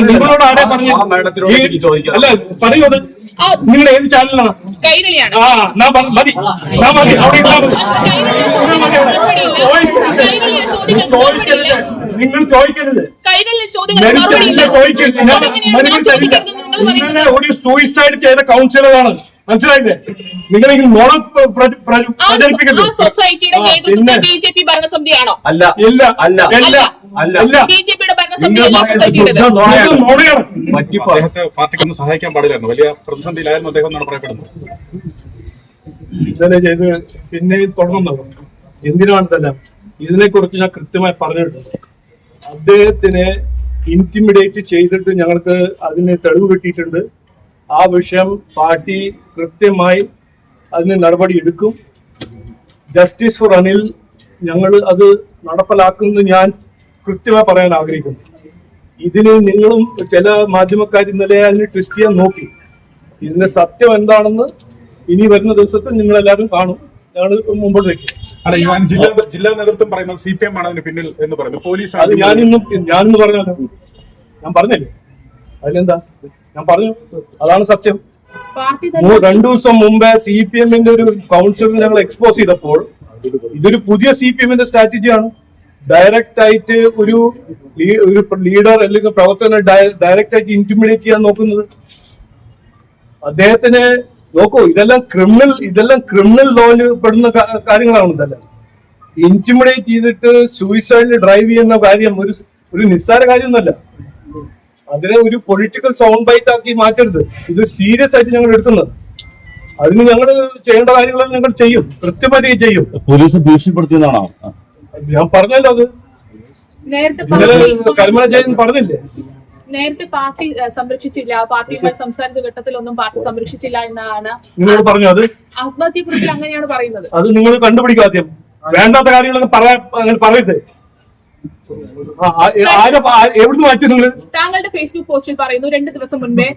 നിങ്ങളോട് ആരെ പറഞ്ഞു? അല്ല പറയൂ, അത് നിങ്ങൾ ഏത് ചാനലാണ്? ആ മതി മതി അവിടെ നിങ്ങൾ ചോദിക്കരുത്. നിങ്ങളെ ഒരു സൂയിസൈഡ് ചെയ്ത കൗൺസിലറാണ്, മനസ്സിലായില്ലേ? നിങ്ങൾ നുണ പ്രചരിപ്പിക്കരുത്. സൊസൈറ്റിയുടെ നേതൃത്വത്തിൽ ബിജെപി ഭരണസമിതിയാണോ? അല്ല ഇല്ല അല്ല അല്ല അല്ല ബിജെപിയുടെ ഭരണസമിതി അദ്ദേഹത്തെ പാർട്ടിക്കൊന്നും സഹായിക്കാൻ പാടില്ലായിരുന്നു. വലിയ പ്രതിസന്ധിയിലായിരുന്നു അദ്ദേഹം എന്നാണ് പറയപ്പെടുന്നത്. ഇന്നലെ ചെയ്ത് പിന്നെയും തുടർന്നത് എന്തിനാണെന്നല്ല, ഇതിനെ കുറിച്ച് ഞാൻ കൃത്യമായി പറഞ്ഞിട്ടുണ്ട്. അദ്ദേഹത്തിനെ ഇന്റിമിഡേറ്റ് ചെയ്തിട്ട് ഞങ്ങൾക്ക് അതിന് തെളിവ് കിട്ടിയിട്ടുണ്ട്. ആ വിഷയം പാർട്ടി കൃത്യമായി അതിന് നടപടി എടുക്കും. ജസ്റ്റിസ് ഫോർ അനിൽ ഞങ്ങൾ അത് നടപ്പിലാക്കുമെന്ന് ഞാൻ കൃത്യമായി പറയാൻ ആഗ്രഹിക്കുന്നു. ഇതിന് നിങ്ങളും ചില മാധ്യമക്കാർ ഇന്നലെ അതിന് ട്വിസ്റ്റ് ചെയ്യാൻ നോക്കി. ഇതിന്റെ സത്യം എന്താണെന്ന് ഇനി വരുന്ന ദിവസത്തിൽ നിങ്ങൾ എല്ലാവരും കാണും. ഞങ്ങൾ മുമ്പോട്ട് വയ്ക്കും. അല്ല, ജില്ലാ നേതൃത്വം പറയുന്നത് CPM ആണ് അതിന് പിന്നിൽ എന്ന് പറയുന്നു. പോലീസ് അത് ഞാനിന്ന് പറഞ്ഞല്ലോ, ഞാൻ പറഞ്ഞില്ലേ? അതിലെന്താ ഞാൻ പറഞ്ഞു, അതാണ് സത്യം. 2 ദിവസം മുമ്പേ CPM-ന്റെ ഒരു കൗൺസിലർ ഞങ്ങൾ എക്സ്പോസ് ചെയ്തപ്പോൾ ഇതൊരു പുതിയ CPM-ന്റെ സ്ട്രാറ്റജിയാണ്. ഡയറക്റ്റ് ആയിട്ട് ഒരു ലീഡർ അല്ലെങ്കിൽ പ്രവർത്തകനെ ഡയറക്റ്റ് ആയിട്ട് ഇന്റിമിഡേറ്റ് ചെയ്യാൻ നോക്കുന്നത്. അദ്ദേഹത്തിന് നോക്കൂ, ഇതെല്ലാം ക്രിമിനൽ ലോയിൽ പെടുന്ന കാര്യങ്ങളാണ്. ഇതെല്ലാം ഇന്റിമിഡേറ്റ് ചെയ്തിട്ട് സൂയിസൈഡിൽ ഡ്രൈവ് ചെയ്യുന്ന കാര്യം ഒരു നിസ്സാര കാര്യമൊന്നുമല്ല. അതിനെ ഒരു പൊളിറ്റിക്കൽ സൗണ്ട് ബൈറ്റ് ആക്കി മാറ്റരുത്. ഇത് സീരിയസ് ആയിട്ട് ഞങ്ങൾ എടുക്കുന്നത്. അതിന് ഞങ്ങൾ ചെയ്യേണ്ട കാര്യങ്ങളെല്ലാം ഞങ്ങൾ ചെയ്യും, കൃത്യമായിട്ട് ചെയ്യും. പോലീസ് ഭീഷണിപ്പെടുത്തിയതാണോ? ഞാൻ പറഞ്ഞല്ലോ, അത് ഇന്നലെ കരുമല ജയൻ പറഞ്ഞില്ലേ? നേരത്തെ പാർട്ടി സംരക്ഷിച്ചില്ല, പാർട്ടിയുമായി സംസാരിച്ച ഘട്ടത്തിലൊന്നും പാർട്ടി സംരക്ഷിച്ചില്ല എന്നാണ് നിങ്ങൾ പറഞ്ഞു. അത് ആത്മഹത്യക്കുറിപ്പിൽ അങ്ങനെയാണ് പറയുന്നത്. അത് നിങ്ങൾ കണ്ടുപിടിക്കുക ആദ്യം. വേണ്ടാത്ത കാര്യങ്ങളൊക്കെ അങ്ങനെ പറയരുത്. എവിടുന്ന് വായിച്ചു നിങ്ങൾ? താങ്കളുടെ ഫേസ്ബുക്ക് പോസ്റ്റിൽ പറയുന്നു 2 ദിവസം മുൻപേ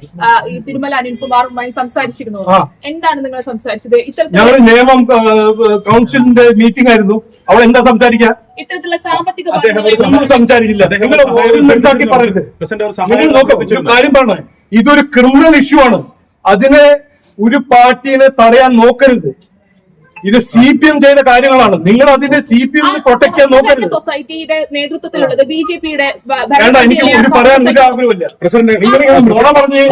ഈ തിരുമല അനിൽകുമാറുമായി സംസാരിച്ചിരുന്നു. എന്താണ് നിങ്ങൾ സംസാരിച്ചത്? ഞങ്ങൾ നിയമം കൗൺസിലിന്റെ മീറ്റിംഗ് ആയിരുന്നു. അവിടെ എന്താ സംസാരിക്കുക? ഇത്തരത്തിലുള്ള സാമ്പത്തിക സംസാരിക്കില്ല. നിങ്ങൾ പറയരുത്. കാര്യം പറഞ്ഞ ഇതൊരു ക്രിമിനൽ ഇഷ്യൂ ആണ്. അതിനെ ഒരു പാർട്ടിനെ തടയാൻ നോക്കരുത്. ഇത് CPM ചെയ്ത കാര്യങ്ങളാണ്. നിങ്ങൾ അതിനെ CPM പ്രൊട്ടക്ട് ചെയ്യാൻ നോക്കരുത്. സൊസൈറ്റിയുടെ നേതൃത്വത്തിലുള്ളത് ബിജെപിയുടെ എനിക്ക് ഒരു പറയാൻ ഒരു ആഗ്രഹമില്ല. പ്രസിഡന്റ്, നിങ്ങൾ നുണ പറഞ്ഞ്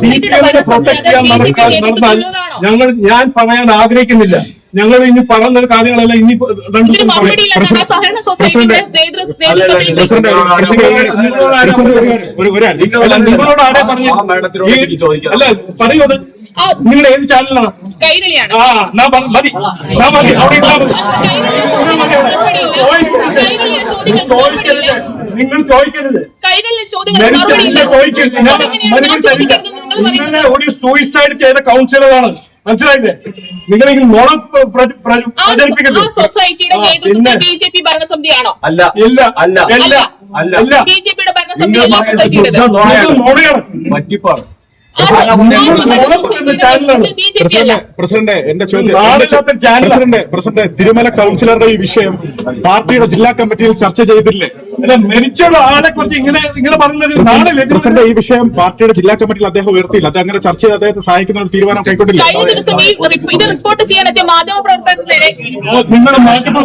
CPM പ്രൊട്ടക്ട് ചെയ്യാൻ നടന്നാൽ ഞാൻ പറയാൻ ആഗ്രഹിക്കുന്നില്ല. ഞങ്ങൾ ഇനി പറഞ്ഞ കാര്യങ്ങളെല്ലാം ഇനി നിങ്ങളോട് ആരെ പറഞ്ഞു? അല്ല പറയൂ, അത് നിങ്ങൾ ഏത് ചാനലാണ്? മതി മതി അവിടെ നിങ്ങൾ ചോദിക്കരുത്. നിങ്ങളെ ഒരു സൂയിസൈഡ് ചെയ്ത കൗൺസിലറാണ്, മനസ്സിലായില്ലേ? നിങ്ങൾ നുണ പ്രചരിപ്പിക്കരുത്. സൊസൈറ്റിയുടെ നേതൃത്വത്തിൽ ബിജെപി ഭരണസമിതിയാണോ? അല്ല ഇല്ല അല്ല അല്ല അല്ല ബിജെപിയുടെ ഭരണസമിതി പറ്റിപ്പാണ്. പ്രസിഡന്റ്, എന്റെ ചോദ്യം, പ്രസിഡന്റ്, തിരുമല കൗൺസിലറുടെ ഈ വിഷയം പാർട്ടിയുടെ ജില്ലാ കമ്മിറ്റിയിൽ ചർച്ച ചെയ്തില്ലേ? മരിച്ചുള്ള ആളെ കുറിച്ച് ഇങ്ങനെ പറഞ്ഞത് പ്രസിഡന്റ്, ഈ വിഷയം പാർട്ടിയുടെ ജില്ലാ കമ്മിറ്റിയിൽ അദ്ദേഹം ഉയർത്തിയില്ല. അത് അങ്ങനെ ചർച്ച ചെയ്ത് അദ്ദേഹത്തെ സഹായിക്കുന്ന ഒരു തീരുമാനം കൈക്കൊണ്ടില്ല. റിപ്പോർട്ട് ചെയ്യാനെത്തിയ മാധ്യമ പ്രവർത്തകർക്ക് നിങ്ങളുടെ മാധ്യമ